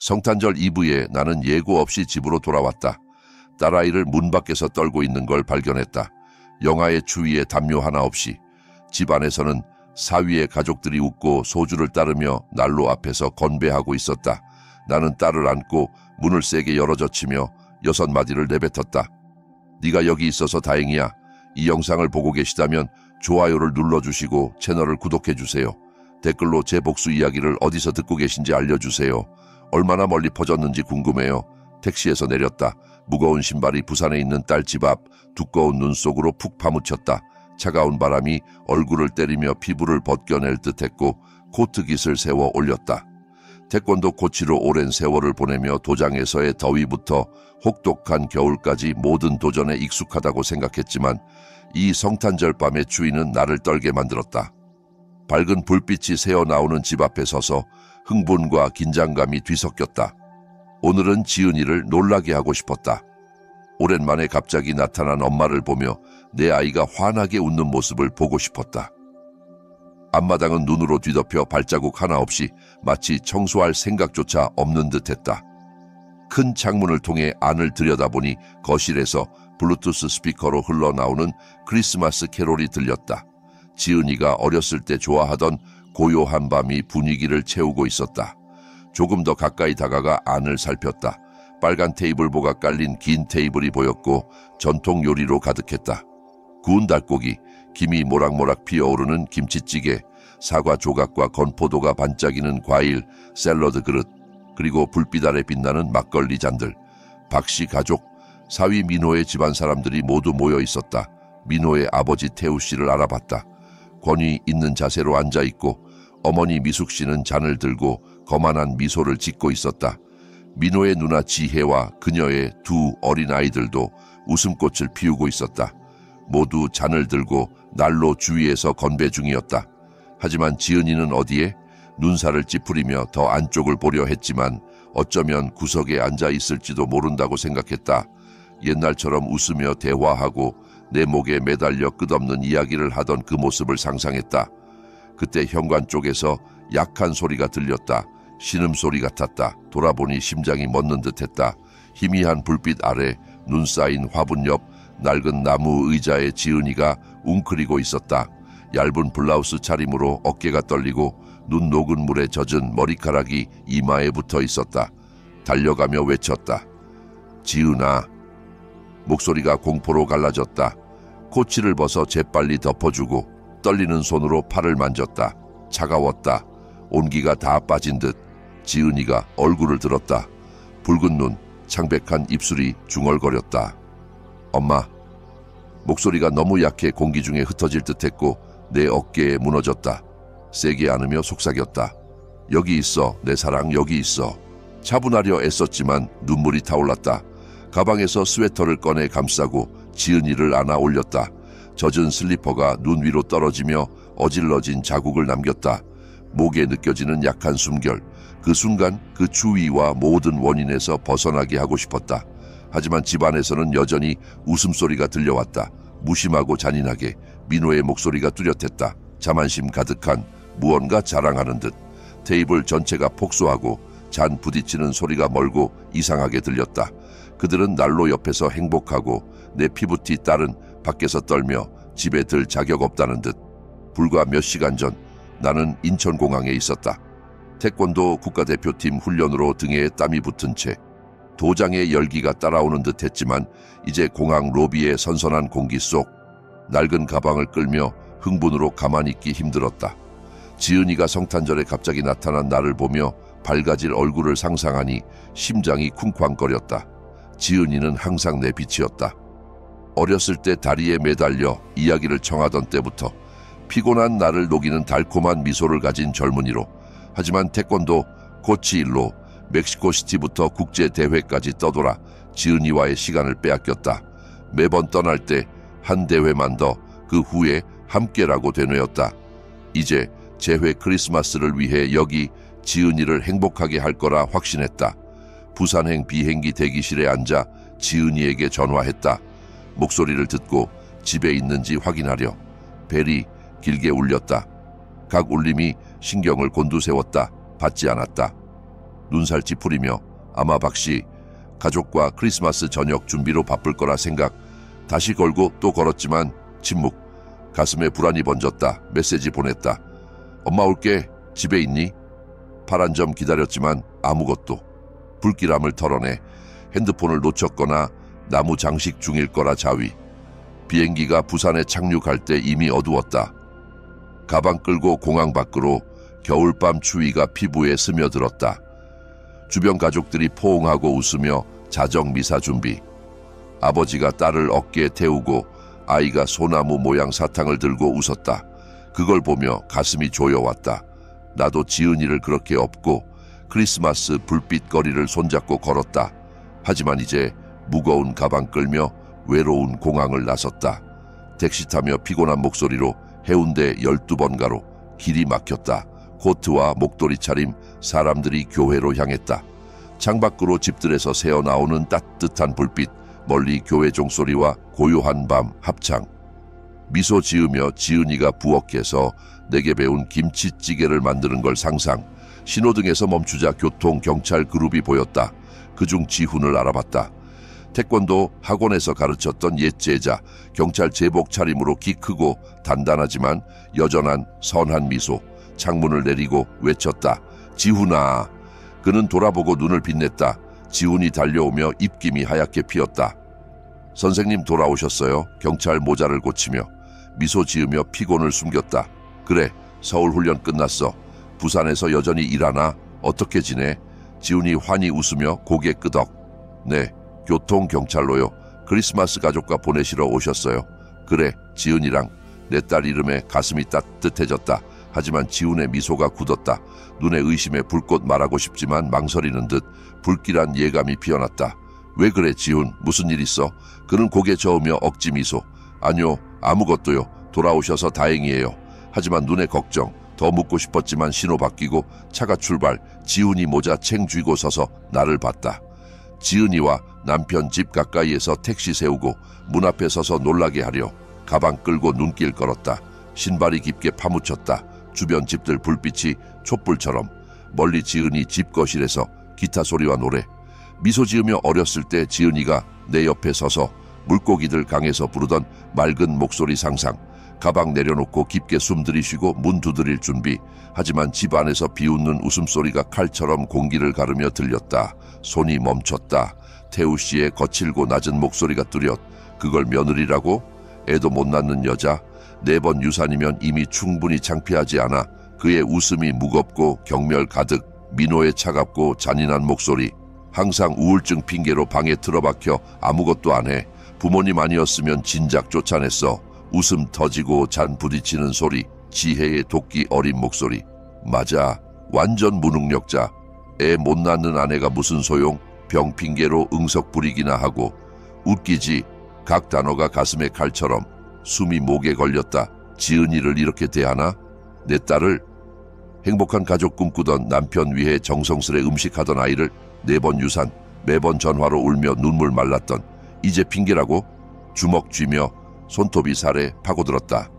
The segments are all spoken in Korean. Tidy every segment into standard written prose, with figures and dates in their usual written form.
성탄절 이브에 나는 예고 없이 집으로 돌아왔다. 딸아이를 문 밖에서 떨고 있는 걸 발견했다. 영하의 추위에 담요 하나 없이. 집 안에서는 사위의 가족들이 웃고 소주를 따르며 난로 앞에서 건배하고 있었다. 나는 딸을 안고 문을 세게 열어젖히며 6마디를 내뱉었다. 네가 여기 있어서 다행이야. 이 영상을 보고 계시다면 좋아요를 눌러주시고 채널을 구독해주세요. 댓글로 제 복수 이야기를 어디서 듣고 계신지 알려주세요. 얼마나 멀리 퍼졌는지 궁금해요. 택시에서 내렸다. 무거운 신발이 부산에 있는 딸 집 앞 두꺼운 눈 속으로 푹 파묻혔다. 차가운 바람이 얼굴을 때리며 피부를 벗겨낼 듯했고 코트깃을 세워 올렸다. 태권도 코치로 오랜 세월을 보내며 도장에서의 더위부터 혹독한 겨울까지 모든 도전에 익숙하다고 생각했지만 이 성탄절 밤의 추위는 나를 떨게 만들었다. 밝은 불빛이 새어나오는 집 앞에 서서 흥분과 긴장감이 뒤섞였다. 오늘은 지은이를 놀라게 하고 싶었다. 오랜만에 갑자기 나타난 엄마를 보며 내 아이가 환하게 웃는 모습을 보고 싶었다. 앞마당은 눈으로 뒤덮여 발자국 하나 없이 마치 청소할 생각조차 없는 듯했다. 큰 창문을 통해 안을 들여다보니 거실에서 블루투스 스피커로 흘러나오는 크리스마스 캐롤이 들렸다. 지은이가 어렸을 때 좋아하던 고요한 밤이 분위기를 채우고 있었다. 조금 더 가까이 다가가 안을 살폈다. 빨간 테이블보가 깔린 긴 테이블이 보였고 전통 요리로 가득했다. 구운 닭고기, 김이 모락모락 피어오르는 김치찌개, 사과 조각과 건포도가 반짝이는 과일, 샐러드 그릇, 그리고 불빛 아래 빛나는 막걸리 잔들. 박씨 가족, 사위 민호의 집안 사람들이 모두 모여 있었다. 민호의 아버지 태우 씨를 알아봤다. 권위 있는 자세로 앉아있고 어머니 미숙 씨는 잔을 들고 거만한 미소를 짓고 있었다. 민호의 누나 지혜와 그녀의 두 어린아이들도 웃음꽃을 피우고 있었다. 모두 잔을 들고 난로 주위에서 건배 중이었다. 하지만 지은이는 어디에? 눈살을 찌푸리며 더 안쪽을 보려 했지만 어쩌면 구석에 앉아 있을지도 모른다고 생각했다. 옛날처럼 웃으며 대화하고 내 목에 매달려 끝없는 이야기를 하던 그 모습을 상상했다. 그때 현관 쪽에서 약한 소리가 들렸다. 신음소리 같았다. 돌아보니 심장이 멎는 듯했다. 희미한 불빛 아래 눈 쌓인 화분 옆 낡은 나무 의자에 지은이가 웅크리고 있었다. 얇은 블라우스 차림으로 어깨가 떨리고 눈 녹은 물에 젖은 머리카락이 이마에 붙어 있었다. 달려가며 외쳤다. 지은아. 목소리가 공포로 갈라졌다. 코치를 벗어 재빨리 덮어주고 떨리는 손으로 팔을 만졌다. 차가웠다. 온기가 다 빠진 듯 지은이가 얼굴을 들었다. 붉은 눈, 창백한 입술이 중얼거렸다. 엄마. 목소리가 너무 약해 공기 중에 흩어질 듯했고 내 어깨에 무너졌다. 세게 안으며 속삭였다. 여기 있어, 내 사랑 여기 있어. 차분하려 애썼지만 눈물이 타올랐다. 가방에서 스웨터를 꺼내 감싸고 지은이를 안아 올렸다. 젖은 슬리퍼가 눈 위로 떨어지며 어질러진 자국을 남겼다. 목에 느껴지는 약한 숨결. 그 순간 그 추위와 모든 원인에서 벗어나게 하고 싶었다. 하지만 집안에서는 여전히 웃음소리가 들려왔다. 무심하고 잔인하게 민호의 목소리가 뚜렷했다. 자만심 가득한 무언가 자랑하는 듯. 테이블 전체가 폭소하고 잔 부딪히는 소리가 멀고 이상하게 들렸다. 그들은 난로 옆에서 행복하고 내 피부티 딸은 밖에서 떨며 집에 들 자격 없다는 듯. 불과 몇 시간 전 나는 인천공항에 있었다. 태권도 국가대표팀 훈련으로 등에 땀이 붙은 채 도장의 열기가 따라오는 듯 했지만 이제 공항 로비의 선선한 공기 속 낡은 가방을 끌며 흥분으로 가만히 있기 힘들었다. 지은이가 성탄절에 갑자기 나타난 나를 보며 밝아질 얼굴을 상상하니 심장이 쿵쾅거렸다. 지은이는 항상 내 빛이었다. 어렸을 때 다리에 매달려 이야기를 청하던 때부터 피곤한 나를 녹이는 달콤한 미소를 가진 젊은이로, 하지만 태권도 코치 일로 멕시코시티부터 국제대회까지 떠돌아 지은이와의 시간을 빼앗겼다. 매번 떠날 때 한 대회만 더, 그 후에 함께라고 되뇌었다. 이제 재회 크리스마스를 위해 여기 지은이를 행복하게 할 거라 확신했다. 부산행 비행기 대기실에 앉아 지은이에게 전화했다. 목소리를 듣고 집에 있는지 확인하려. 벨이 길게 울렸다. 각 울림이 신경을 곤두세웠다. 받지 않았다. 눈살 찌푸리며 아마 박씨 가족과 크리스마스 저녁 준비로 바쁠 거라 생각. 다시 걸고 또 걸었지만 침묵. 가슴에 불안이 번졌다. 메시지 보냈다. 엄마 올게. 집에 있니? 파란 점 기다렸지만 아무것도. 불길함을 털어내 핸드폰을 놓쳤거나 나무 장식 중일 거라 자위. 비행기가 부산에 착륙할 때 이미 어두웠다. 가방 끌고 공항 밖으로. 겨울밤 추위가 피부에 스며들었다. 주변 가족들이 포옹하고 웃으며 자정 미사 준비. 아버지가 딸을 어깨에 태우고 아이가 소나무 모양 사탕을 들고 웃었다. 그걸 보며 가슴이 조여왔다. 나도 지은이를 그렇게 업고 크리스마스 불빛거리를 손잡고 걸었다. 하지만 이제 무거운 가방 끌며 외로운 공항을 나섰다. 택시 타며 피곤한 목소리로 해운대 12번 가로. 길이 막혔다. 코트와 목도리 차림 사람들이 교회로 향했다. 창밖으로 집들에서 새어나오는 따뜻한 불빛, 멀리 교회 종소리와 고요한 밤 합창. 미소 지으며 지은이가 부엌에서 내게 배운 김치찌개를 만드는 걸 상상. 신호등에서 멈추자 교통 경찰 그룹이 보였다. 그중 지훈을 알아봤다. 태권도 학원에서 가르쳤던 옛 제자. 경찰 제복 차림으로 키 크고 단단하지만 여전한 선한 미소. 창문을 내리고 외쳤다. 지훈아. 그는 돌아보고 눈을 빛냈다. 지훈이 달려오며 입김이 하얗게 피었다. 선생님 돌아오셨어요? 경찰 모자를 고치며. 미소 지으며 피곤을 숨겼다. 그래, 서울 훈련 끝났어. 부산에서 여전히 일하나? 어떻게 지내? 지훈이 환히 웃으며 고개 끄덕. 네, 교통경찰로요. 크리스마스 가족과 보내시러 오셨어요. 그래, 지은이랑. 내 딸 이름에 가슴이 따뜻해졌다. 하지만 지훈의 미소가 굳었다. 눈에 의심의 불꽃 말하고 싶지만 망설이는 듯 불길한 예감이 피어났다. 왜 그래 지훈? 무슨 일 있어? 그는 고개 저으며 억지 미소. 아니요, 아무것도요. 돌아오셔서 다행이에요. 하지만 눈에 걱정. 더 묻고 싶었지만 신호 바뀌고 차가 출발. 지훈이 모자 챙 쥐고 서서 나를 봤다. 지은이와 남편 집 가까이에서 택시 세우고 문 앞에 서서 놀라게 하려 가방 끌고 눈길 걸었다. 신발이 깊게 파묻혔다. 주변 집들 불빛이 촛불처럼. 멀리 지은이 집 거실에서 기타 소리와 노래. 미소 지으며 어렸을 때 지은이가 내 옆에 서서 물고기들 강에서 부르던 맑은 목소리 상상. 가방 내려놓고 깊게 숨 들이쉬고 문 두드릴 준비. 하지만 집 안에서 비웃는 웃음소리가 칼처럼 공기를 가르며 들렸다. 손이 멈췄다. 태우 씨의 거칠고 낮은 목소리가 뚜렷. 그걸 며느리라고? 애도 못 낳는 여자? 4번 유산이면 이미 충분히 창피하지 않아. 그의 웃음이 무겁고 경멸 가득. 민호의 차갑고 잔인한 목소리. 항상 우울증 핑계로 방에 틀어박혀 아무것도 안 해. 부모님 아니었으면 진작 쫓아냈어. 웃음 터지고 잔 부딪히는 소리. 지혜의 도끼 어린 목소리. 맞아, 완전 무능력자. 애 못 낳는 아내가 무슨 소용? 병 핑계로 응석 부리기나 하고. 웃기지. 각 단어가 가슴에 칼처럼. 숨이 목에 걸렸다. 지은이를 이렇게 대하나? 내 딸을? 행복한 가족 꿈꾸던 남편 위해 정성스레 음식하던 아이를 4번 유산, 매번 전화로 울며 눈물 말랐던. 이제 핑계라고? 주먹 쥐며 손톱이 살에 파고들었다.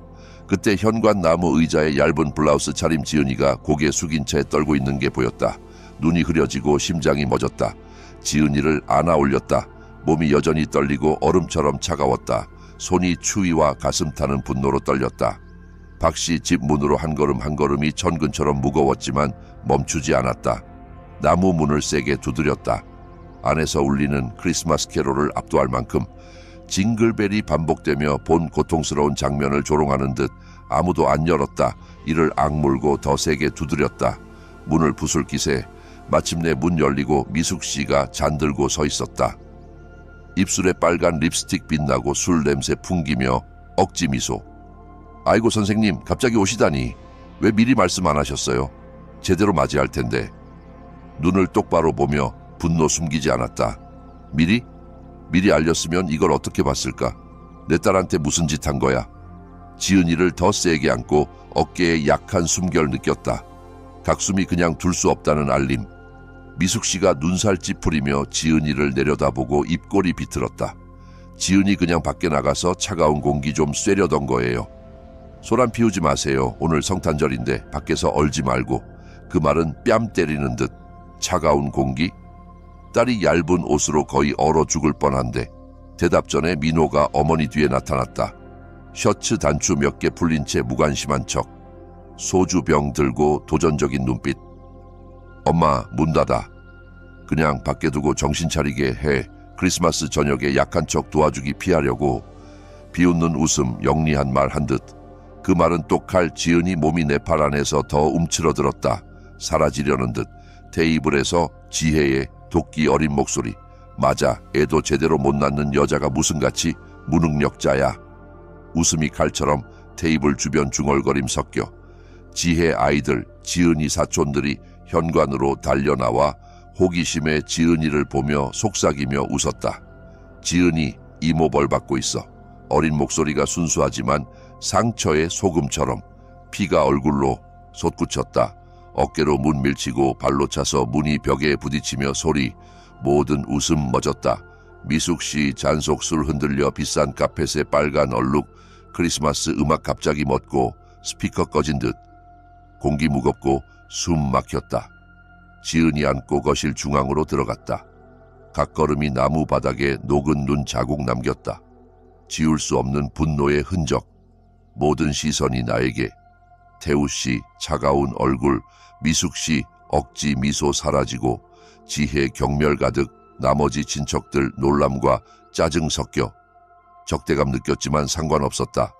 그때 현관 나무 의자에 얇은 블라우스 차림 지은이가 고개 숙인 채 떨고 있는 게 보였다. 눈이 흐려지고 심장이 멎었다. 지은이를 안아 올렸다. 몸이 여전히 떨리고 얼음처럼 차가웠다. 손이 추위와 가슴 타는 분노로 떨렸다. 박씨 집 문으로 한 걸음 한 걸음이 천근처럼 무거웠지만 멈추지 않았다. 나무 문을 세게 두드렸다. 안에서 울리는 크리스마스 캐롤을 압도할 만큼. 징글벨이 반복되며 본 고통스러운 장면을 조롱하는 듯. 아무도 안 열었다. 이를 악물고 더 세게 두드렸다. 문을 부술 기세. 마침내 문 열리고 미숙 씨가 잔들고 서 있었다. 입술에 빨간 립스틱 빛나고 술 냄새 풍기며 억지 미소. 아이고 선생님, 갑자기 오시다니. 왜 미리 말씀 안 하셨어요? 제대로 맞이할 텐데. 눈을 똑바로 보며 분노 숨기지 않았다. 미리? 미리 알렸으면 이걸 어떻게 봤을까? 내 딸한테 무슨 짓 한 거야? 지은이를 더 세게 안고 어깨에 약한 숨결 느꼈다. 각숨이 그냥 둘 수 없다는 알림. 미숙 씨가 눈살 찌푸리며 지은이를 내려다보고 입꼬리 비틀었다. 지은이 그냥 밖에 나가서 차가운 공기 좀 쐬려던 거예요. 소란 피우지 마세요. 오늘 성탄절인데 밖에서 얼지 말고. 그 말은 뺨 때리는 듯. 차가운 공기? 딸이 얇은 옷으로 거의 얼어 죽을 뻔한데 대답 전에 민호가 어머니 뒤에 나타났다. 셔츠 단추 몇 개 풀린 채 무관심한 척. 소주병 들고 도전적인 눈빛. 엄마, 문 닫아. 그냥 밖에 두고 정신 차리게 해. 크리스마스 저녁에 약한 척 도와주기 피하려고. 비웃는 웃음, 영리한 말 한 듯. 그 말은 똑할 지은이 몸이 내 팔 안에서 더 움츠러들었다. 사라지려는 듯. 테이블에서 지혜의 도끼 어린 목소리. 맞아, 애도 제대로 못 낳는 여자가 무슨 가치? 무능력자야. 웃음이 칼처럼 테이블 주변 중얼거림 섞여 지혜 아이들, 지은이 사촌들이 현관으로 달려나와 호기심에 지은이를 보며 속삭이며 웃었다. 지은이 이모벌 받고 있어. 어린 목소리가 순수하지만 상처의 소금처럼. 피가 얼굴로 솟구쳤다. 어깨로 문 밀치고 발로 차서 문이 벽에 부딪히며 소리. 모든 웃음 멎었다. 미숙씨 잔속술 흔들려 비싼 카펫의 빨간 얼룩. 크리스마스 음악 갑자기 멎고 스피커 꺼진 듯. 공기 무겁고 숨 막혔다. 지은이 안고 거실 중앙으로 들어갔다. 각걸음이 나무 바닥에 녹은 눈 자국 남겼다. 지울 수 없는 분노의 흔적. 모든 시선이 나에게. 태우씨 차가운 얼굴, 미숙씨 억지 미소 사라지고 지혜 경멸 가득. 나머지 친척들 놀람과 짜증 섞여. 적대감 느꼈지만 상관없었다.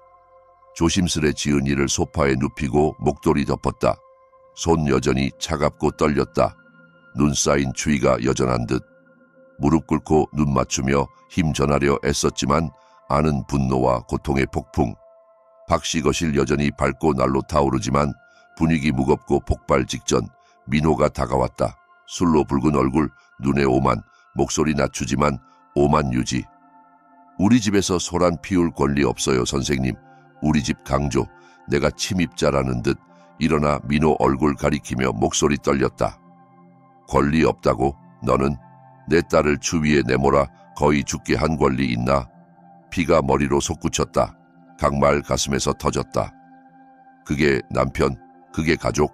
조심스레 지은이를 소파에 눕히고 목도리 덮었다. 손 여전히 차갑고 떨렸다. 눈 쌓인 추위가 여전한 듯. 무릎 꿇고 눈 맞추며 힘 전하려 애썼지만 아는 분노와 고통의 폭풍. 박씨 거실 여전히 밝고 날로 타오르지만 분위기 무겁고 폭발 직전. 민호가 다가왔다. 술로 붉은 얼굴, 눈에 오만, 목소리 낮추지만 오만 유지. 우리 집에서 소란 피울 권리 없어요, 선생님. 우리 집 강조. 내가 침입자라는 듯. 일어나 민호 얼굴 가리키며 목소리 떨렸다. 권리 없다고? 너는 내 딸을 추위에 내몰아 거의 죽게 한 권리 있나? 피가 머리로 솟구쳤다. 각말 가슴에서 터졌다. 그게 남편, 그게 가족.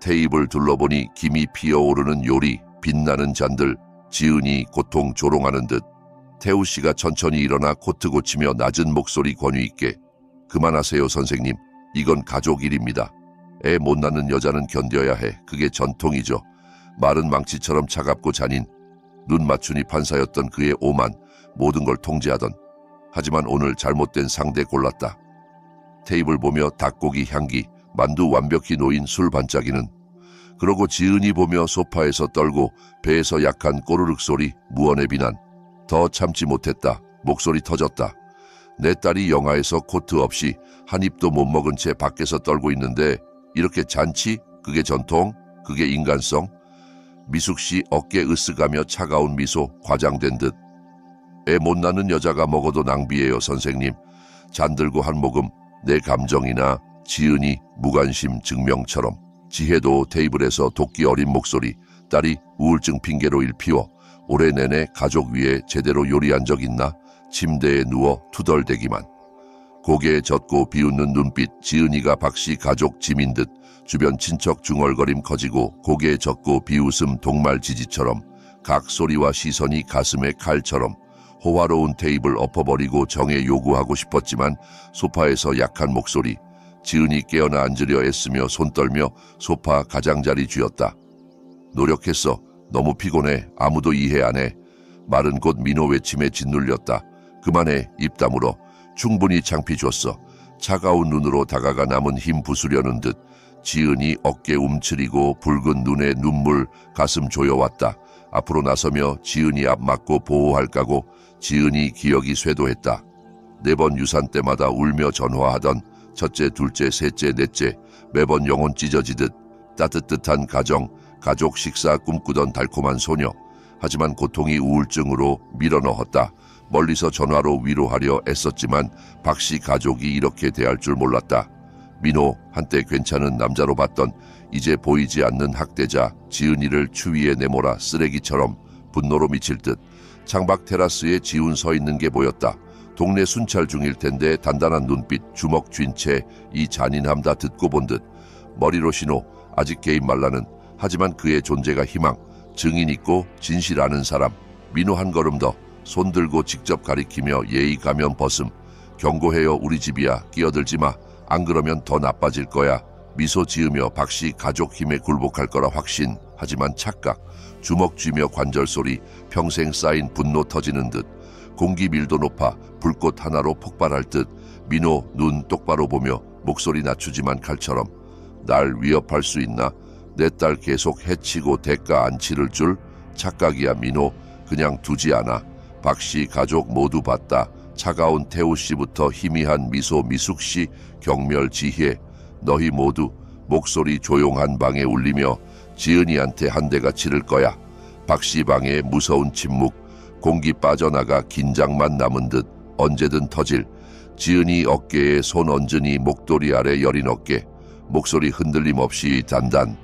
테이블 둘러보니 김이 피어오르는 요리, 빛나는 잔들, 지은이 고통 조롱하는 듯. 태우씨가 천천히 일어나 코트 고치며 낮은 목소리 권위 있게. 그만하세요, 선생님. 이건 가족 일입니다. 애 못 낳는 여자는 견뎌야 해. 그게 전통이죠. 말은 망치처럼 차갑고 잔인. 눈 맞추니 판사였던 그의 오만, 모든 걸 통제하던. 하지만 오늘 잘못된 상대 골랐다. 테이블 보며 닭고기 향기, 만두 완벽히 놓인 술 반짝이는. 그러고 지은이 보며 소파에서 떨고 배에서 약한 꼬르륵 소리, 무언의 비난. 더 참지 못했다. 목소리 터졌다. 내 딸이 영화에서 코트 없이 한 입도 못 먹은 채 밖에서 떨고 있는데 이렇게 잔치? 그게 전통? 그게 인간성? 미숙씨 어깨 으쓱하며 차가운 미소, 과장된 듯. 애 못 낳는 여자가 먹어도 낭비예요, 선생님. 잔들고 한 모금. 내 감정이나 지은이 무관심 증명처럼. 지혜도 테이블에서 도끼 어린 목소리. 딸이 우울증 핑계로 일피워. 올해 내내 가족 위에 제대로 요리한 적 있나? 침대에 누워 투덜대기만. 고개에 젖고 비웃는 눈빛. 지은이가 박씨 가족 짐인 듯. 주변 친척 중얼거림 커지고 고개에 젖고 비웃음 동말 지지처럼. 각 소리와 시선이 가슴에 칼처럼. 호화로운 테이블 엎어버리고 정에 요구하고 싶었지만 소파에서 약한 목소리. 지은이 깨어나 앉으려 애쓰며 손 떨며 소파 가장자리 쥐었다. 노력했어. 너무 피곤해. 아무도 이해 안 해. 말은 곧 민호 외침에 짓눌렸다. 그만해. 입 다물어. 충분히 창피 줬어. 차가운 눈으로 다가가 남은 힘 부수려는 듯. 지은이 어깨 움츠리고 붉은 눈에 눈물, 가슴 조여왔다. 앞으로 나서며 지은이 앞 맞고 보호할 까고 지은이 기억이 쇄도했다. 4번 유산 때마다 울며 전화하던 첫째, 둘째, 셋째, 넷째. 매번 영혼 찢어지듯 따뜻한 가정, 가족 식사 꿈꾸던 달콤한 소녀. 하지만 고통이 우울증으로 밀어넣었다. 멀리서 전화로 위로하려 애썼지만 박씨 가족이 이렇게 대할 줄 몰랐다. 민호, 한때 괜찮은 남자로 봤던 이제 보이지 않는 학대자 지은이를 추위에 내몰아 쓰레기처럼 분노로 미칠 듯. 창밖 테라스에 지훈 서 있는 게 보였다. 동네 순찰 중일 텐데 단단한 눈빛, 주먹 쥔 채 이 잔인함 다 듣고 본 듯. 머리로 신호, 아직 게임 말라는. 하지만 그의 존재가 희망. 증인 있고 진실 아는 사람. 민호 한 걸음 더. 손 들고 직접 가리키며 예의 가면 벗음. 경고해요. 우리 집이야. 끼어들지 마. 안 그러면 더 나빠질 거야. 미소 지으며 박씨 가족 힘에 굴복할 거라 확신. 하지만 착각. 주먹 쥐며 관절 소리. 평생 쌓인 분노 터지는 듯. 공기 밀도 높아 불꽃 하나로 폭발할 듯. 민호 눈 똑바로 보며 목소리 낮추지만 칼처럼. 날 위협할 수 있나? 내 딸 계속 해치고 대가 안 치를 줄? 착각이야 민호. 그냥 두지 않아. 박씨 가족 모두 봤다. 차가운 태우씨부터 희미한 미소 미숙씨, 경멸 지혜. 너희 모두. 목소리 조용한 방에 울리며 지은이한테 한 대가 치를 거야. 박씨 방에 무서운 침묵. 공기 빠져나가 긴장만 남은 듯. 언제든 터질. 지은이 어깨에 손 얹으니 목도리 아래 여린 어깨. 목소리 흔들림 없이 단단.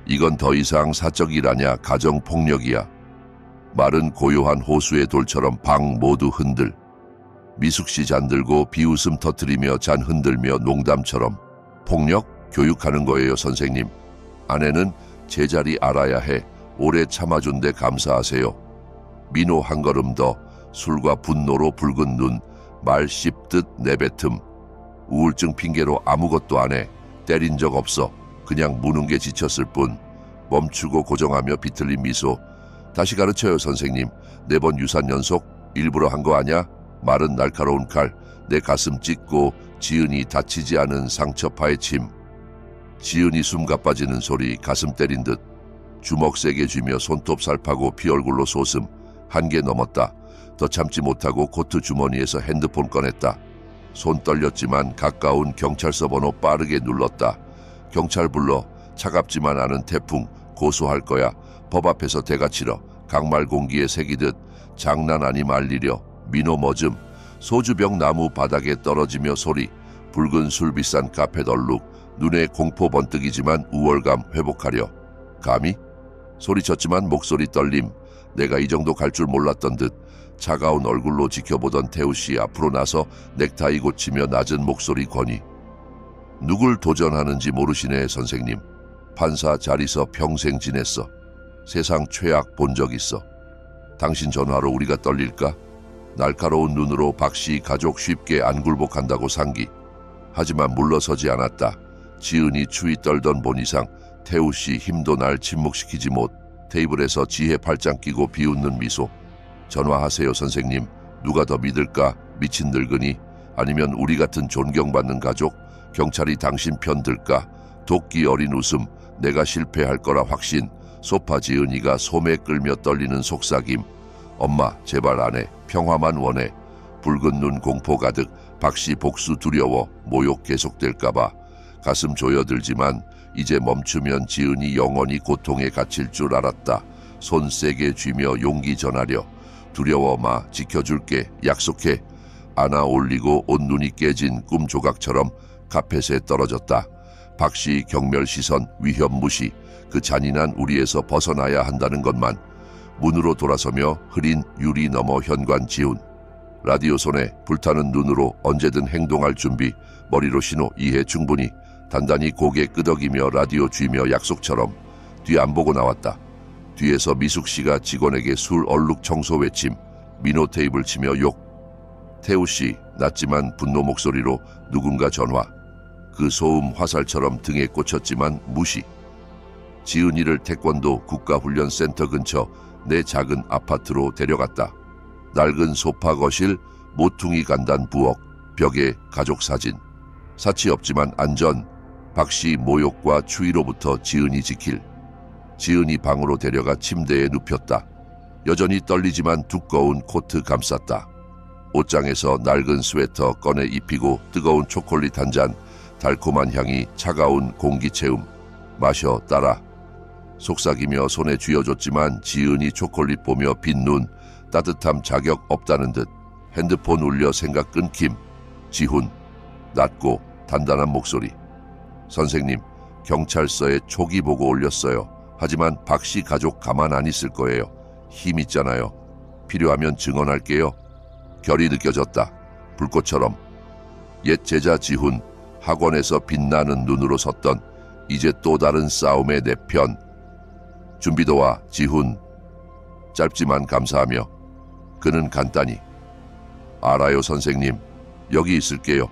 이건 더 이상 사적이라냐. 가정폭력이야. 말은 고요한 호수의 돌처럼 방 모두 흔들. 미숙씨 잠들고 비웃음 터뜨리며 잔 흔들며 농담처럼. 폭력? 교육하는 거예요 선생님. 아내는 제자리 알아야 해. 오래 참아준 데 감사하세요. 민호 한 걸음 더. 술과 분노로 붉은 눈. 말 씹듯 내뱉음. 우울증 핑계로 아무것도 안 해. 때린 적 없어. 그냥 무는 게 지쳤을 뿐. 멈추고 고정하며 비틀린 미소. 다시 가르쳐요 선생님. 4번 유산 연속? 일부러 한 거 아냐? 말은 날카로운 칼. 내 가슴 찢고 지은이 다치지 않은 상처 파헤침. 지은이 숨 가빠지는 소리. 가슴 때린 듯. 주먹 세게 쥐며 손톱 살파고 피 얼굴로 솟음. 한계 넘었다. 더 참지 못하고 코트 주머니에서 핸드폰 꺼냈다. 손 떨렸지만 가까운 경찰서 번호 빠르게 눌렀다. 경찰 불러. 차갑지만 않은 태풍. 고소할 거야. 법 앞에서 대가 치러. 강말 공기에 새기듯. 장난 아니 말리려. 민호 멎음. 소주병 나무 바닥에 떨어지며 소리. 붉은 술 비싼 카펫 얼룩. 눈에 공포 번뜩이지만 우월감 회복하려. 감히? 소리쳤지만 목소리 떨림. 내가 이 정도 갈 줄 몰랐던 듯. 차가운 얼굴로 지켜보던 태우씨 앞으로 나서 넥타이 고치며 낮은 목소리 권위. 누굴 도전하는지 모르시네 선생님. 판사 자리서 평생 지냈어. 세상 최악 본 적 있어. 당신 전화로 우리가 떨릴까? 날카로운 눈으로 박씨 가족 쉽게 안 굴복한다고 상기. 하지만 물러서지 않았다. 지은이 추위 떨던 본 이상 태우씨 힘도 날 침묵시키지 못. 테이블에서 지혜 팔짱 끼고 비웃는 미소. 전화하세요 선생님. 누가 더 믿을까? 미친 늙은이? 아니면 우리 같은 존경받는 가족? 경찰이 당신 편 들까? 도끼 어린 웃음. 내가 실패할 거라 확신. 소파 지은이가 소매 끌며 떨리는 속삭임. 엄마 제발 안 해. 평화만 원해. 붉은 눈 공포 가득. 박씨 복수 두려워. 모욕 계속될까봐. 가슴 조여들지만 이제 멈추면 지은이 영원히 고통에 갇힐 줄 알았다. 손 세게 쥐며 용기 전하려. 두려워 마. 지켜줄게. 약속해. 안아 올리고 온 눈이 깨진 꿈 조각처럼 카펫에 떨어졌다. 박씨 경멸 시선. 위협 무시. 그 잔인한 우리에서 벗어나야 한다는 것만. 문으로 돌아서며 흐린 유리 너머 현관 지훈. 라디오 손에 불타는 눈으로 언제든 행동할 준비. 머리로 신호. 이해 충분히. 단단히 고개 끄덕이며 라디오 쥐며 약속처럼. 뒤 안 보고 나왔다. 뒤에서 미숙씨가 직원에게 술 얼룩 청소 외침. 민호 테이블 치며 욕. 태우씨 낮지만 분노 목소리로 누군가 전화. 그 소음 화살처럼 등에 꽂혔지만 무시. 지은이를 태권도 국가훈련센터 근처 내 작은 아파트로 데려갔다. 낡은 소파 거실, 모퉁이 간단 부엌, 벽에 가족 사진. 사치 없지만 안전. 박씨 모욕과 추위로부터 지은이 지킬. 지은이 방으로 데려가 침대에 눕혔다. 여전히 떨리지만 두꺼운 코트 감쌌다. 옷장에서 낡은 스웨터 꺼내 입히고 뜨거운 초콜릿 한 잔. 달콤한 향이 차가운 공기 채움. 마셔 따라. 속삭이며 손에 쥐어줬지만 지은이 초콜릿 보며 빈 눈. 따뜻함 자격 없다는 듯. 핸드폰 울려 생각 끊김. 지훈. 낮고 단단한 목소리. 선생님, 경찰서에 초기 보고 올렸어요. 하지만 박씨 가족 가만 안 있을 거예요. 힘 있잖아요. 필요하면 증언할게요. 결이 느껴졌다. 불꽃처럼. 옛 제자 지훈. 학원에서 빛나는 눈으로 섰던 이제 또 다른 싸움의 내 편. 준비도와 지훈. 짧지만 감사하며 그는 간단히 알아요 선생님. 여기 있을게요.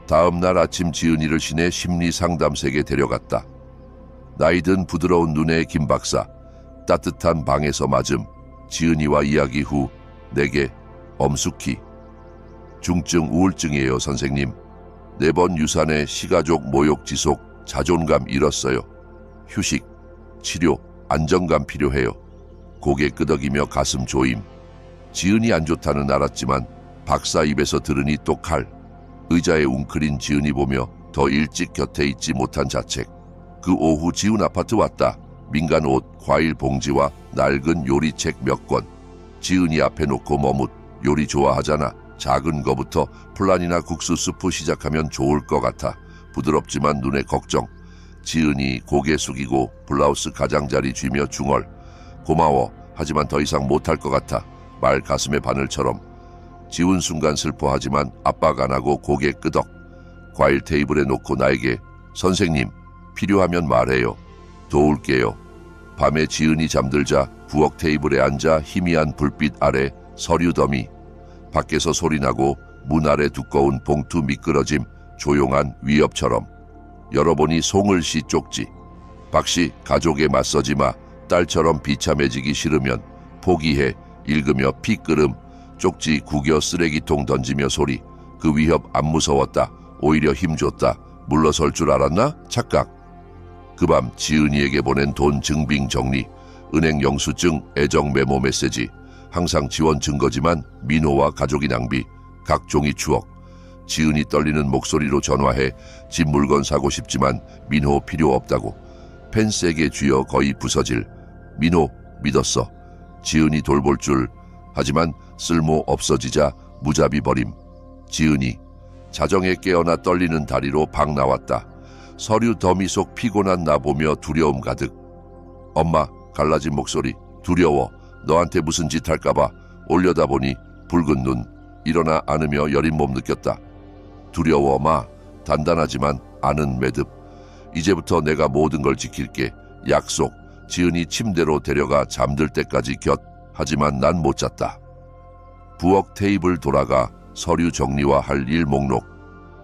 다음 날 아침 지은이를 시내 심리상담색에 데려갔다. 나이든 부드러운 눈의 김 박사. 따뜻한 방에서 맞음. 지은이와 이야기 후 내게 엄숙히 중증 우울증이에요 선생님. 4번 유산의 시가족 모욕 지속. 자존감 잃었어요. 휴식, 치료, 안정감 필요해요. 고개 끄덕이며 가슴 조임. 지은이 안 좋다는 알았지만 박사 입에서 들으니 또 칼. 의자에 웅크린 지은이 보며 더 일찍 곁에 있지 못한 자책. 그 오후 지훈 아파트 왔다. 민간 옷, 과일 봉지와 낡은 요리책 몇 권. 지은이 앞에 놓고 머뭇. 요리 좋아하잖아. 작은 거부터 플란이나 국수 수프 시작하면 좋을 것 같아. 부드럽지만 눈에 걱정. 지은이 고개 숙이고 블라우스 가장자리 쥐며 중얼. 고마워. 하지만 더 이상 못할 것 같아. 말 가슴의 바늘처럼. 지훈 순간 슬퍼하지만 압박 안 하고 고개 끄덕. 과일 테이블에 놓고 나에게 선생님 필요하면 말해요. 도울게요. 밤에 지은이 잠들자 부엌 테이블에 앉아 희미한 불빛 아래 서류 더미. 밖에서 소리나고 문 아래 두꺼운 봉투 미끄러짐. 조용한 위협처럼. 열어보니 송을씨 쪽지. 박씨 가족에 맞서지 마. 딸처럼 비참해지기 싫으면 포기해. 읽으며 피 끓음. 쪽지 구겨 쓰레기통 던지며 소리. 그 위협 안 무서웠다. 오히려 힘줬다. 물러설 줄 알았나? 착각. 그 밤 지은이에게 보낸 돈 증빙 정리. 은행 영수증, 애정 메모 메시지. 항상 지원 증거지만 민호와 가족이 낭비. 각종이 추억. 지은이 떨리는 목소리로 전화해 집 물건 사고 싶지만 민호 필요 없다고. 펜 세게 쥐어 거의 부서질. 민호 믿었어. 지은이 돌볼 줄. 하지만 쓸모 없어지자 무자비 버림. 지은이 자정에 깨어나 떨리는 다리로 방 나왔다. 서류 더미 속 피곤한 나 보며 두려움 가득. 엄마 갈라진 목소리. 두려워. 너한테 무슨 짓 할까봐. 올려다 보니 붉은 눈. 일어나 안으며 여린 몸 느꼈다. 두려워 마. 단단하지만 아는 매듭. 이제부터 내가 모든 걸 지킬게. 약속. 지은이 침대로 데려가 잠들 때까지 곁. 하지만 난 못 잤다. 부엌 테이블 돌아가 서류 정리와 할 일 목록.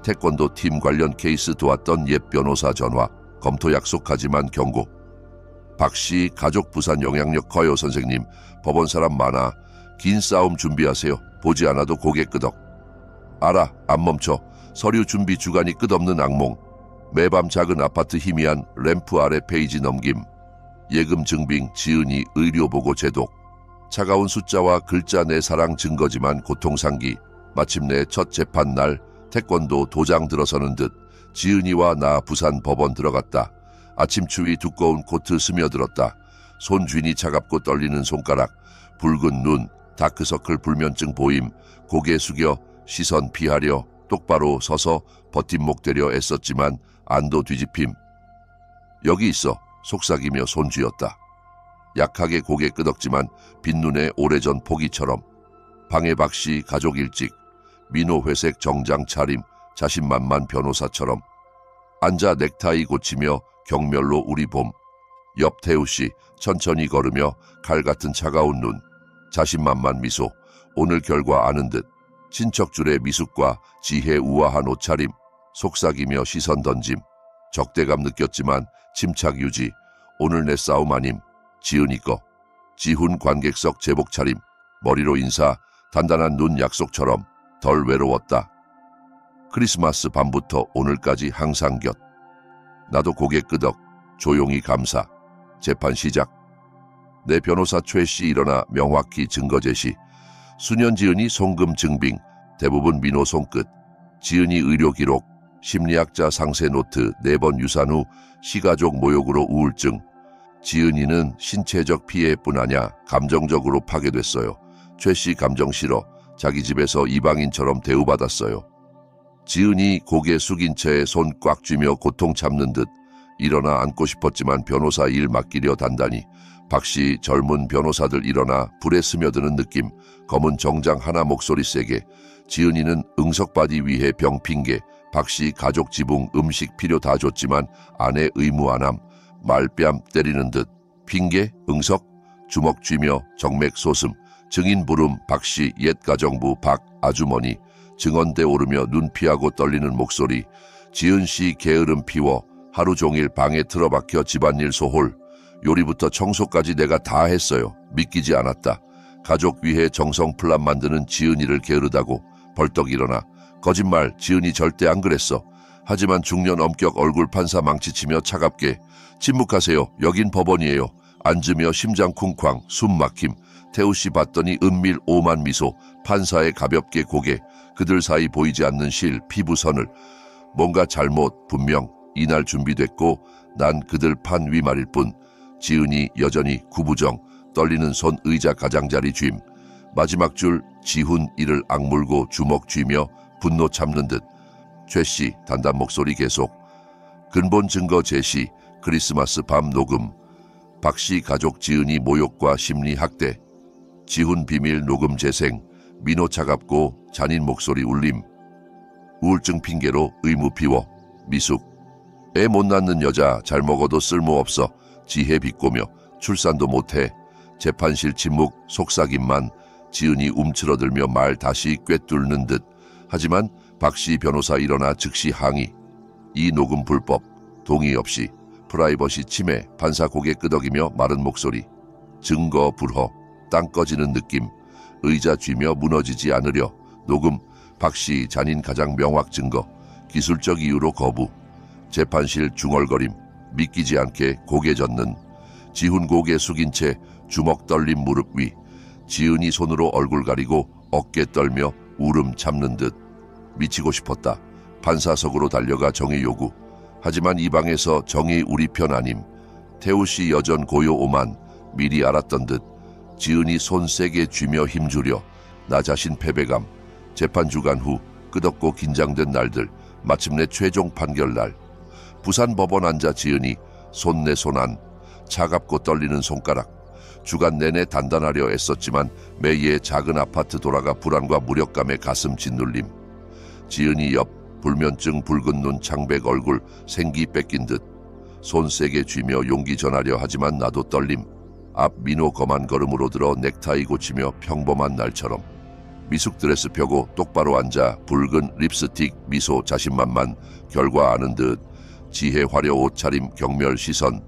태권도 팀 관련 케이스 도왔던 옛 변호사 전화. 검토 약속하지만 경고. 박씨 가족 부산 영향력 커요 선생님. 법원 사람 많아. 긴 싸움 준비하세요. 보지 않아도 고개 끄덕. 알아. 안 멈춰. 서류 준비 주간이 끝없는 악몽. 매밤 작은 아파트 희미한 램프 아래 페이지 넘김. 예금 증빙 지은이 의료보고 제독. 차가운 숫자와 글자 내 사랑 증거지만 고통상기. 마침내 첫 재판 날 태권도 도장 들어서는 듯 지은이와 나 부산 법원 들어갔다. 아침 추위 두꺼운 코트 스며들었다. 손 쥔이 차갑고 떨리는 손가락. 붉은 눈. 다크서클 불면증 보임. 고개 숙여 시선 피하려 똑바로 서서 버팀목 되려 애썼지만 안도 뒤집힘. 여기 있어. 속삭이며 손 쥐었다. 약하게 고개 끄덕지만 빈눈에 오래전 포기처럼. 방해 박씨 가족 일직. 민호 회색 정장 차림. 자신만만 변호사처럼. 앉아 넥타이 고치며 경멸로 우리 봄. 옆 태우씨 천천히 걸으며 칼 같은 차가운 눈. 자신만만 미소. 오늘 결과 아는 듯. 친척줄의 미숙과 지혜 우아한 옷차림. 속삭이며 시선 던짐. 적대감 느꼈지만 침착 유지. 오늘 내 싸움 아님. 지은이 거. 지훈 관객석 제복 차림. 머리로 인사. 단단한 눈 약속처럼. 덜 외로웠다. 크리스마스 밤부터 오늘까지 항상 곁. 나도 고개 끄덕. 조용히 감사. 재판 시작. 내 변호사 최씨 일어나 명확히 증거 제시. 수년 지은이 송금 증빙. 대부분 민호 손끝. 지은이 의료 기록. 심리학자 상세 노트. 4번 유산 후 시가족 모욕으로 우울증. 지은이는 신체적 피해뿐 아냐 감정적으로 파괴됐어요. 최씨 감정 싫어. 자기 집에서 이방인처럼 대우받았어요. 지은이 고개 숙인 채 손 꽉 쥐며 고통 참는 듯. 일어나 앉고 싶었지만 변호사 일 맡기려 단단히. 박씨 젊은 변호사들 일어나 불에 스며드는 느낌. 검은 정장 하나 목소리 세게. 지은이는 응석받이 위해 병 핑계. 박씨 가족 지붕 음식 필요 다 줬지만 아내 의무 안함. 말뺨 때리는 듯. 핑계, 응석, 주먹 쥐며 정맥 솟음, 증인 부름 박씨 옛 가정부 박 아주머니, 증언대 오르며 눈 피하고 떨리는 목소리, 지은씨 게으름 피워 하루 종일 방에 틀어박혀 집안일 소홀, 요리부터 청소까지 내가 다 했어요. 믿기지 않았다. 가족 위해 정성 플란 만드는 지은이를 게으르다고. 벌떡 일어나. 거짓말, 지은이 절대 안 그랬어. 하지만 중년 엄격 얼굴 판사 망치치며 차갑게 침묵하세요. 여긴 법원이에요. 앉으며 심장 쿵쾅 숨 막힘. 태우씨 봤더니 은밀 오만 미소, 판사의 가볍게 고개, 그들 사이 보이지 않는 실, 피부선을. 뭔가 잘못, 분명 이날 준비됐고 난 그들 판 위말일 뿐. 지은이 여전히 구부정, 떨리는 손 의자 가장자리 쥔. 마지막 줄 지훈 이를 악물고 주먹 쥐며 분노 참는 듯. 최씨 단단 목소리 계속. 근본 증거 제시, 크리스마스 밤 녹음. 박씨 가족 지은이 모욕과 심리 학대. 지훈 비밀 녹음 재생. 민호 차갑고 잔인 목소리 울림. 우울증 핑계로 의무 비워. 미숙. 애 못 낳는 여자 잘 먹어도 쓸모없어. 지혜 비꼬며 출산도 못해. 재판실 침묵 속삭임만. 지은이 움츠러들며 말 다시 꿰뚫는 듯. 하지만 박씨 변호사 일어나 즉시 항의. 이 녹음 불법. 동의 없이. 프라이버시 침해. 판사 고개 끄덕이며 마른 목소리. 증거 불허. 땅 꺼지는 느낌. 의자 쥐며 무너지지 않으려. 녹음. 박씨 잔인 가장 명확 증거. 기술적 이유로 거부. 재판실 중얼거림. 믿기지 않게 고개 젓는. 지훈 고개 숙인 채 주먹 떨린 무릎 위. 지은이 손으로 얼굴 가리고 어깨 떨며 울음 참는 듯. 미치고 싶었다. 판사석으로 달려가 정의 요구. 하지만 이 방에서 정의 우리 편 아님. 태우씨 여전 고요 오만. 미리 알았던 듯. 지은이 손 세게 쥐며 힘주려. 나 자신 패배감. 재판 주간 후 끄덕고 긴장된 날들. 마침내 최종 판결 날. 부산 법원 앉아 지은이 손 내 손 안. 차갑고 떨리는 손가락. 주간 내내 단단하려 애썼지만 매일 작은 아파트 돌아가 불안과 무력감에 가슴 짓눌림. 지은이 옆 불면증 붉은 눈 창백 얼굴 생기 뺏긴 듯. 손 세게 쥐며 용기 전하려 하지만 나도 떨림. 앞 민호 검한 걸음으로 들어 넥타이 고치며 평범한 날처럼. 미숙 드레스 펴고 똑바로 앉아 붉은 립스틱 미소 자신만만 결과 아는 듯. 지혜 화려 옷차림 경멸 시선.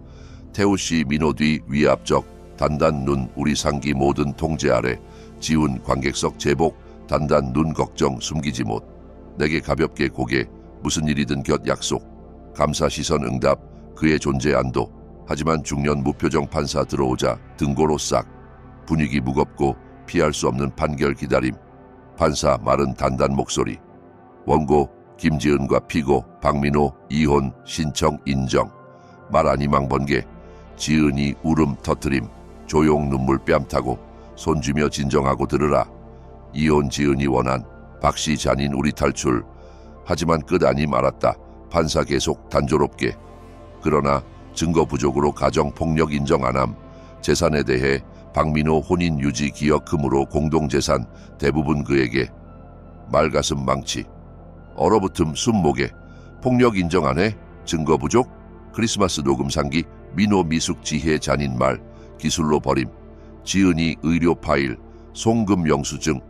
태우씨 민호 뒤 위압적. 단단 눈 우리 상기 모든 통제 아래. 지훈 관객석 제복 단단 눈 걱정 숨기지 못. 내게 가볍게 고개 무슨 일이든 곁 약속. 감사 시선 응답 그의 존재 안도. 하지만 중년 무표정 판사 들어오자 등고로 싹. 분위기 무겁고 피할 수 없는 판결 기다림. 판사 마른 단단 목소리. 원고 김지은과 피고 박민호 이혼 신청 인정. 말 아니망 번개. 지은이 울음 터트림. 조용 눈물 뺨타고 손 쥐며 진정하고 들으라. 이혼 지은이 원한 박씨 잔인 우리 탈출. 하지만 끝 아님 알았다. 판사 계속 단조롭게. 그러나 증거 부족으로 가정폭력 인정 안함. 재산에 대해 박민호 혼인 유지 기억 흠으로 공동재산 대부분 그에게. 말가슴 망치. 얼어붙음 숨목에. 폭력 인정 안 해? 증거 부족? 크리스마스 녹음 상기. 민호 미숙 지혜 잔인 말. 기술로 버림. 지은이 의료 파일. 송금 영수증.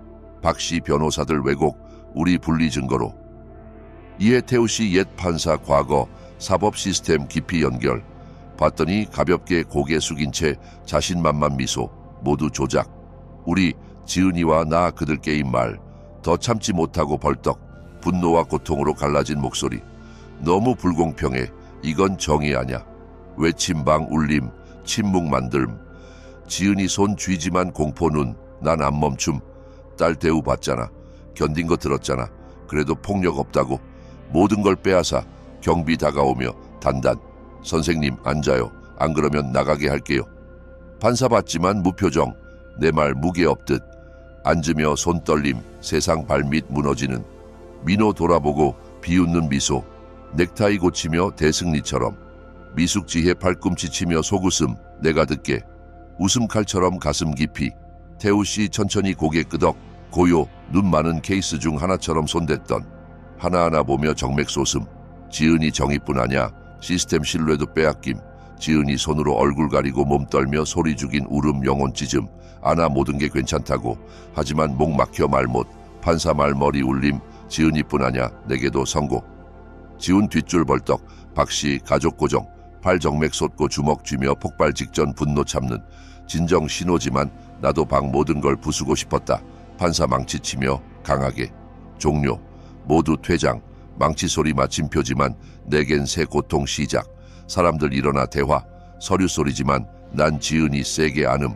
박씨 변호사들 왜곡. 우리 분리 증거로. 이에 태우씨 옛 판사 과거 사법 시스템 깊이 연결. 봤더니 가볍게 고개 숙인 채 자신만만 미소. 모두 조작. 우리 지은이와 나 그들 게임 말. 더 참지 못하고 벌떡. 분노와 고통으로 갈라진 목소리. 너무 불공평해. 이건 정의 아냐. 외침방 울림. 침묵 만들м. 지은이 손 쥐지만 공포 눈. 난 안 멈춤. 딸 대우 받잖아. 견딘 거 들었잖아. 그래도 폭력 없다고. 모든 걸 빼앗아. 경비 다가오며 단단. 선생님 앉아요. 안 그러면 나가게 할게요. 판사 받지만 무표정. 내 말 무게 없듯. 앉으며 손 떨림. 세상 발밑 무너지는. 민호 돌아보고 비웃는 미소. 넥타이 고치며 대승리처럼. 미숙지혜 팔꿈치 치며 속웃음. 내가 듣게. 웃음칼처럼 가슴 깊이. 태우씨 천천히 고개 끄덕. 고요 눈 많은 케이스 중 하나처럼 손댔던. 하나하나 보며 정맥 솟음. 지은이 정의뿐 아냐. 시스템 신뢰도 빼앗김. 지은이 손으로 얼굴 가리고 몸 떨며 소리 죽인 울음 영혼 찢음. 아나 모든 게 괜찮다고. 하지만 목 막혀 말 못. 판사 말 머리 울림. 지은이뿐 아냐 내게도 선고. 지훈 뒷줄 벌떡. 박씨 가족 고정. 팔 정맥 솟고 주먹 쥐며 폭발 직전 분노 참는. 진정 신호지만 나도 방 모든 걸 부수고 싶었다. 판사 망치치며 강하게. 종료. 모두 퇴장. 망치 소리 마침표지만 내겐 새 고통 시작. 사람들 일어나 대화. 서류 소리지만 난 지은이 세게 안음.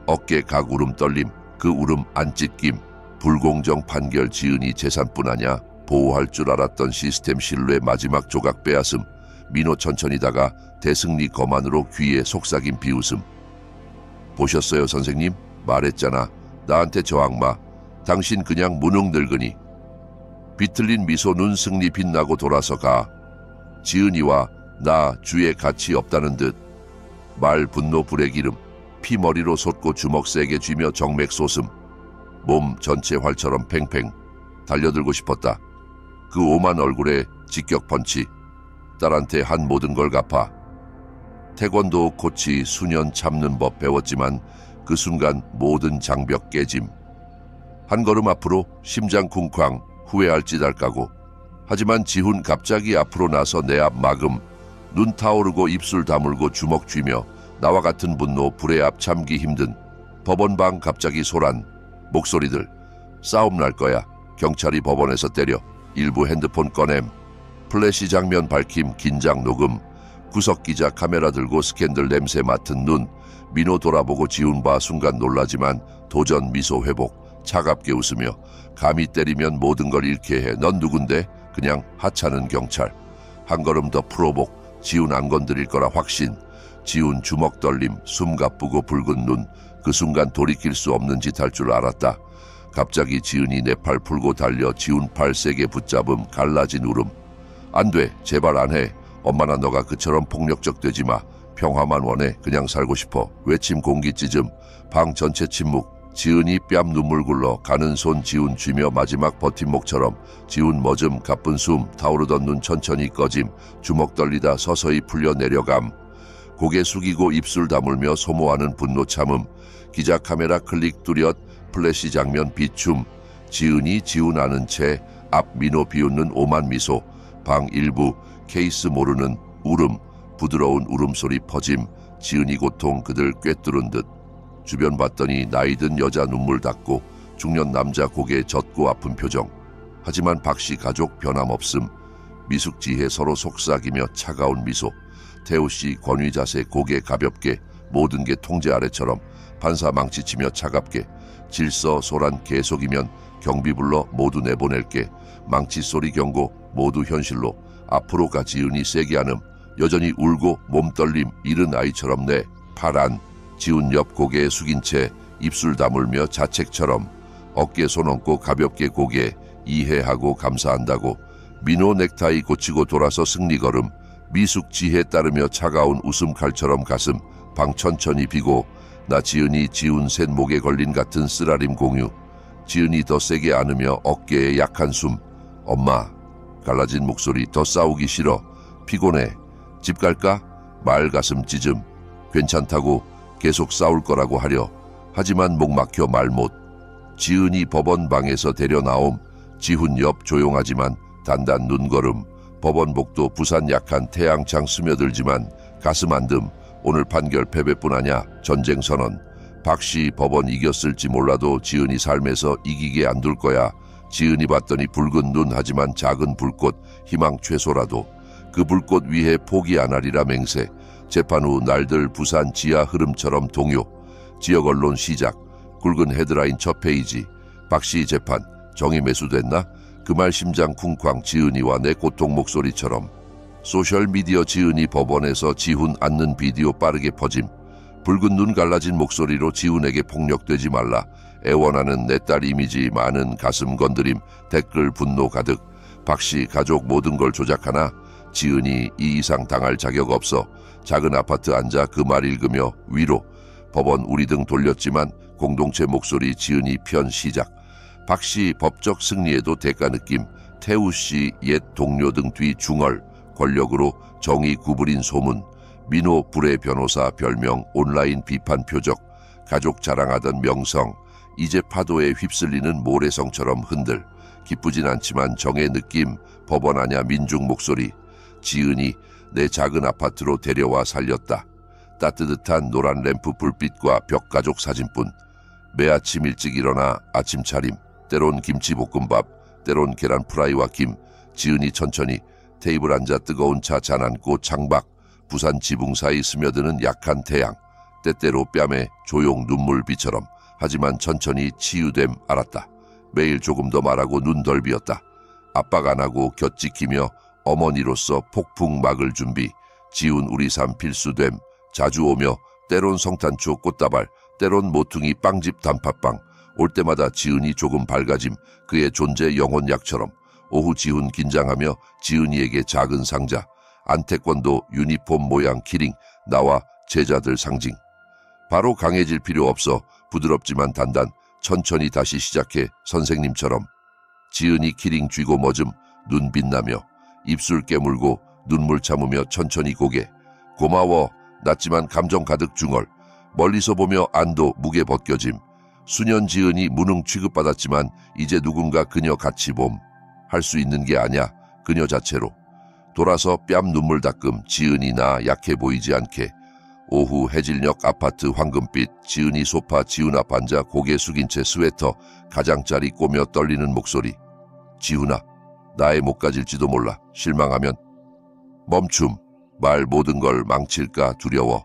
어깨 각 울음 떨림. 그 울음 안 찢김. 불공정 판결 지은이 재산뿐 아냐. 보호할 줄 알았던 시스템 신뢰 마지막 조각 빼앗음. 민호 천천히 다가 대승리 거만으로 귀에 속삭임 비웃음. 보셨어요 선생님? 말했잖아. 나한테 저 악마. 당신 그냥 무능 늙으니. 비틀린 미소 눈 승리 빛나고 돌아서 가. 지은이와 나 주에 가치 없다는 듯. 말 분노 불의 기름. 피 머리로 솟고 주먹 세게 쥐며 정맥 솟음. 몸 전체 활처럼 팽팽. 달려들고 싶었다. 그 오만 얼굴에 직격 펀치. 딸한테 한 모든 걸 갚아. 태권도 코치 수년 참는 법 배웠지만 그 순간 모든 장벽 깨짐. 한 걸음 앞으로 심장 쿵쾅 후회할 짓 할까고. 하지만 지훈 갑자기 앞으로 나서 내 앞 막음. 눈 타오르고 입술 다물고 주먹 쥐며 나와 같은 분노 불의 앞 참기 힘든. 법원방 갑자기 소란. 목소리들. 싸움 날 거야. 경찰이 법원에서 때려. 일부 핸드폰 꺼냄. 플래시 장면 밝힘 긴장 녹음. 구석기자 카메라 들고 스캔들 냄새 맡은 눈. 민호 돌아보고 지훈 봐 순간 놀라지만 도전 미소 회복. 차갑게 웃으며 감히 때리면 모든 걸 잃게 해. 넌 누군데? 그냥 하찮은 경찰. 한 걸음 더 풀어복. 지훈 안 건드릴 거라 확신. 지훈 주먹 떨림. 숨 가쁘고 붉은 눈. 그 순간 돌이킬 수 없는 짓 할 줄 알았다. 갑자기 지은이 내 팔 풀고 달려 지훈 팔 세게 붙잡음. 갈라진 울음. 안 돼. 제발 안 해. 엄마나 너가 그처럼 폭력적 되지 마. 평화만 원해. 그냥 살고 싶어. 외침 공기 찢음. 방 전체 침묵. 지은이 뺨 눈물 굴러 가는 손 지훈 쥐며 마지막 버팀목처럼. 지훈 멎음 가쁜 숨. 타오르던 눈 천천히 꺼짐. 주먹 떨리다 서서히 풀려 내려감. 고개 숙이고 입술 다물며 소모하는 분노 참음. 기자 카메라 클릭 뚜렷. 플래시 장면 비춤. 지은이 지훈 아는 채 앞 민호 비웃는 오만 미소. 방 일부. 케이스 모르는 울음. 부드러운 울음소리 퍼짐. 지은이 고통 그들 꿰뚫은 듯. 주변 봤더니 나이든 여자 눈물 닦고 중년 남자 고개 젖고 아픈 표정. 하지만 박씨 가족 변함없음. 미숙지혜 서로 속삭이며 차가운 미소. 태우씨 권위 자세 고개 가볍게. 모든 게 통제 아래처럼. 판사 망치치며 차갑게. 질서 소란 계속이면 경비 불러 모두 내보낼게. 망치 소리 경고 모두 현실로. 앞으로 가 지은이 세게 안음. 여전히 울고 몸떨림 잃은 아이처럼 내 파란. 지훈 옆 고개에 숙인 채 입술 다물며 자책처럼. 어깨 손 얹고 가볍게 고개. 이해하고 감사한다고. 민호 넥타이 고치고 돌아서 승리 걸음. 미숙 지혜 따르며 차가운 웃음 칼처럼 가슴. 방 천천히 비고. 나 지은이 지훈 셋 목에 걸린 같은 쓰라림 공유. 지은이 더 세게 안으며 어깨에 약한 숨. 엄마. 갈라진 목소리. 더 싸우기 싫어. 피곤해. 집 갈까? 말 가슴 찢음. 괜찮다고. 계속 싸울 거라고 하려. 하지만 목 막혀 말 못. 지은이 법원 방에서 데려나옴. 지훈 옆 조용하지만 단단 눈걸음. 법원복도 부산 약한 태양창 스며들지만 가슴 안듦. 오늘 판결 패배뿐 아냐. 전쟁 선언. 박씨 법원 이겼을지 몰라도 지은이 삶에서 이기게 안 둘 거야. 지은이 봤더니 붉은 눈 하지만 작은 불꽃. 희망 최소라도. 그 불꽃 위에 포기 안 하리라 맹세. 재판 후 날들 부산 지하 흐름처럼 동요. 지역 언론 시작. 굵은 헤드라인 첫 페이지. 박씨 재판. 정의 매수됐나? 그 말 심장 쿵쾅. 지은이와 내 고통 목소리처럼. 소셜미디어 지은이 법원에서 지훈 앉는 비디오 빠르게 퍼짐. 붉은 눈 갈라진 목소리로 지훈에게 폭력되지 말라. 애원하는 내 딸 이미지 많은 가슴 건드림. 댓글 분노 가득. 박씨 가족 모든 걸 조작하나? 지은이 이 이상 당할 자격 없어. 작은 아파트 앉아 그 말 읽으며 위로. 법원 우리 등 돌렸지만 공동체 목소리 지은이 편 시작. 박씨 법적 승리에도 대가 느낌. 태우씨 옛 동료 등 뒤 중얼. 권력으로 정의 구부린 소문. 민호 불의 변호사 별명 온라인 비판 표적, 가족 자랑하던 명성, 이제 파도에 휩쓸리는 모래성처럼 흔들, 기쁘진 않지만 정의 느낌, 법원 아냐 민중 목소리, 지은이 내 작은 아파트로 데려와 살렸다. 따뜻한 노란 램프 불빛과 벽가족 사진뿐. 매아침 일찍 일어나 아침 차림, 때론 김치볶음밥, 때론 계란 프라이와 김, 지은이 천천히 테이블 앉아 뜨거운 차 잔 안고 창밖, 부산 지붕 사이 스며드는 약한 태양, 때때로 뺨에 조용 눈물비처럼, 하지만 천천히 치유됨 알았다. 매일 조금 더 말하고 눈 덜 비었다. 압박 안 하고 곁 지키며 어머니로서 폭풍 막을 준비, 지운 우리 삶 필수됨, 자주 오며 때론 성탄초 꽃다발, 때론 모퉁이 빵집 단팥빵, 올 때마다 지은이 조금 밝아짐, 그의 존재 영혼약처럼. 오후 지훈 긴장하며 지은이에게 작은 상자, 안태권도 유니폼 모양 키링, 나와 제자들 상징. 바로 강해질 필요 없어. 부드럽지만 단단, 천천히 다시 시작해 선생님처럼. 지은이 키링 쥐고 멎음, 눈 빛나며 입술 깨물고 눈물 참으며 천천히 고개. 고마워. 낮지만 감정 가득 중얼. 멀리서 보며 안도 무게 벗겨짐. 수년 지은이 무능 취급받았지만 이제 누군가 그녀 같이 봄. 할 수 있는 게 아냐. 그녀 자체로. 돌아서 뺨 눈물 닦음. 지은이 나 약해 보이지 않게. 오후 해질녘 아파트 황금빛, 지은이 소파 지훈 앞 앉아 고개 숙인 채 스웨터 가장자리 꼬며 떨리는 목소리. 지훈아, 나의 못 가질지도 몰라. 실망하면. 멈춤. 말 모든 걸 망칠까 두려워.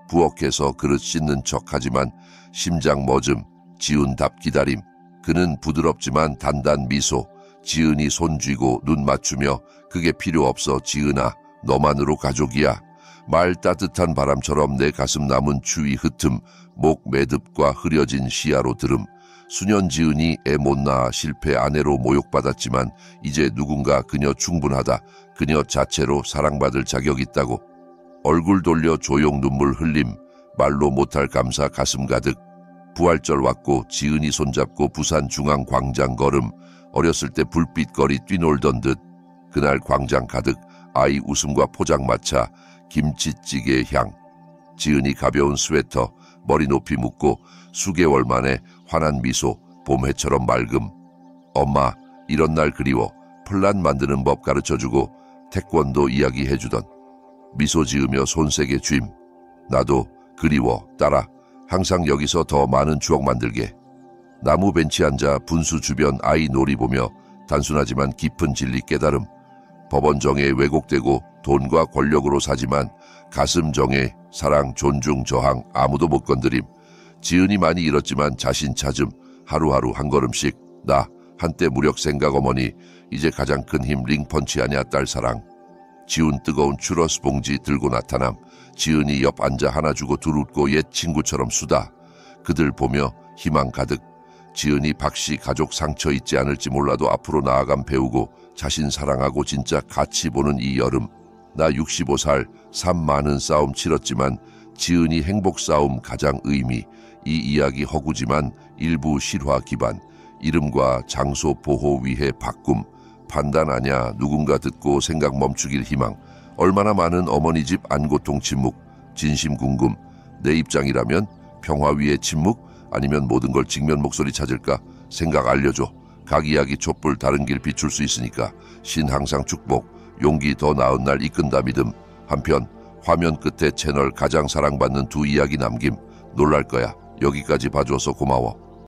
부엌에서 그릇 씻는 척하지만 심장 멎음. 지훈 답 기다림. 그는 부드럽지만 단단 미소. 지은이 손 쥐고 눈 맞추며 그게 필요 없어 지은아. 너만으로 가족이야. 말 따뜻한 바람처럼 내 가슴 남은 추위 흩음. 목 매듭과 흐려진 시야로 들음. 수년 지은이 애 못 낳아 실패 아내로 모욕받았지만 이제 누군가 그녀 충분하다. 그녀 자체로 사랑받을 자격 있다고. 얼굴 돌려 조용 눈물 흘림. 말로 못할 감사 가슴 가득. 부활절 왔고 지은이 손잡고 부산 중앙광장 걸음. 어렸을 때 불빛거리 뛰놀던 듯. 그날 광장 가득 아이 웃음과 포장마차, 김치찌개의 향. 지은이 가벼운 스웨터, 머리 높이 묶고 수개월 만에 환한 미소, 봄해처럼 맑음. 엄마, 이런 날 그리워. 플란 만드는 법 가르쳐주고 태권도 이야기해주던. 미소 지으며 손세게 쥔. 나도 그리워, 딸아. 항상 여기서 더 많은 추억 만들게. 나무 벤치 앉아 분수 주변 아이 놀이 보며 단순하지만 깊은 진리 깨달음. 법원 정에 왜곡되고 돈과 권력으로 사지만 가슴 정에 사랑, 존중, 저항 아무도 못 건드림. 지은이 많이 잃었지만 자신 찾음. 하루하루 한 걸음씩. 나 한때 무력 생각 어머니. 이제 가장 큰 힘 링펀치 아냐 딸 사랑. 지훈 뜨거운 추러스 봉지 들고 나타남. 지은이 옆 앉아 하나 주고 둘 웃고 옛 친구처럼 수다. 그들 보며 희망 가득. 지은이 박씨 가족 상처 있지 않을지 몰라도 앞으로 나아감 배우고 자신 사랑하고 진짜 같이 보는 이 여름. 나 65살 삶 많은 싸움 치렀지만 지은이 행복 싸움 가장 의미. 이 이야기 허구지만 일부 실화 기반. 이름과 장소 보호 위해 바꿈. 판단 아냐. 누군가 듣고 생각 멈추길 희망. 얼마나 많은 어머니 집 안고통 침묵. 진심 궁금. 내 입장이라면 평화 위에 침묵? 아니면 모든 걸 직면 목소리 찾을까? 생각 알려줘. 각 이야기 촛불 다른 길 비출 수 있으니까. 신 항상 축복. 용기 더 나은 날 이끈다 믿음. 한편 화면 끝에 채널 가장 사랑받는 두 이야기 남김. 놀랄 거야. 여기까지 봐줘서 고마워.